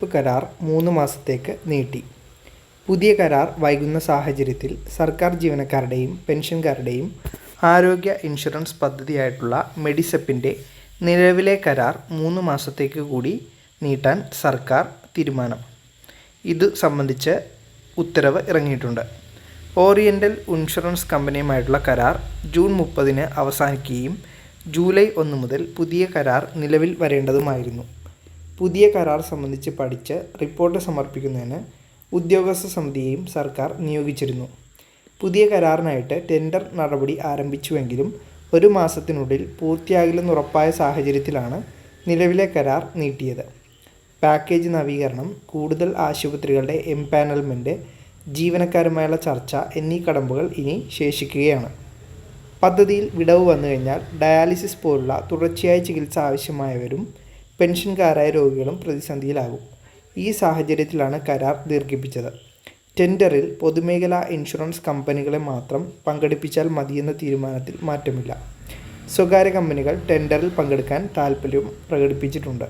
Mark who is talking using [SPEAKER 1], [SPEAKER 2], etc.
[SPEAKER 1] കരാർ 3 മാസത്തേക്ക് നീട്ടി. പുതിയ കരാർ വൈകുന്ന സാഹചര്യത്തിൽ സർക്കാർ ജീവനക്കാരുടെയും പെൻഷൻകാരുടെയും ആരോഗ്യ ഇൻഷുറൻസ് പദ്ധതിയായിട്ടുള്ള മെഡിസെപ്പിൻ്റെ നിലവിലെ കരാർ 3 മാസത്തേക്ക് കൂടി നീട്ടാൻ സർക്കാർ തീരുമാനം. ഇതു സംബന്ധിച്ച് ഉത്തരവ് ഇറങ്ങിയിട്ടുണ്ട്. ഓറിയൻ്റൽ ഇൻഷുറൻസ് കമ്പനിയുമായിട്ടുള്ള കരാർ ജൂൺ 30-ന് അവസാനിക്കുകയും ജൂലൈ 1 മുതൽ പുതിയ കരാർ നിലവിൽ വരേണ്ടതുമായിരുന്നു. പുതിയ കരാർ സംബന്ധിച്ച് പഠിച്ച് റിപ്പോർട്ട് സമർപ്പിക്കുന്നതിന് ഉദ്യോഗസ്ഥ സമിതിയെയും സർക്കാർ നിയോഗിച്ചിരുന്നു. പുതിയ കരാറിനായിട്ട് ടെൻഡർ നടപടി ആരംഭിച്ചുവെങ്കിലും 1 മാസത്തിനുള്ളിൽ പൂർത്തിയാകില്ലെന്ന് ഉറപ്പായ സാഹചര്യത്തിലാണ് നിലവിലെ കരാർ നീട്ടിയത്. പാക്കേജ് നവീകരണം, കൂടുതൽ ആശുപത്രികളുടെ എംപാനൽമെൻറ്റ്, ജീവനക്കാരുമായുള്ള ചർച്ച എന്നീ കടമ്പകൾ ഇനി ശേഷിക്കുകയാണ്. പദ്ധതിയിൽ വിടവ് വന്നുകഴിഞ്ഞാൽ ഡയാലിസിസ് പോലുള്ള തുടർച്ചയായ ചികിത്സ ആവശ്യമായവരും പെൻഷൻകാരായ രോഗികളും പ്രതിസന്ധിയിലാകും. ഈ സാഹചര്യത്തിലാണ് കരാർ ദീർഘിപ്പിച്ചത്. ടെൻഡറിൽ പൊതുമേഖലാ ഇൻഷുറൻസ് കമ്പനികളെ മാത്രം പങ്കെടുപ്പിച്ചാൽ മതിയെന്ന തീരുമാനത്തിൽ മാറ്റമില്ല. സ്വകാര്യ കമ്പനികൾ ടെൻഡറിൽ പങ്കെടുക്കാൻ താൽപ്പര്യം പ്രകടിപ്പിച്ചിട്ടുണ്ട്.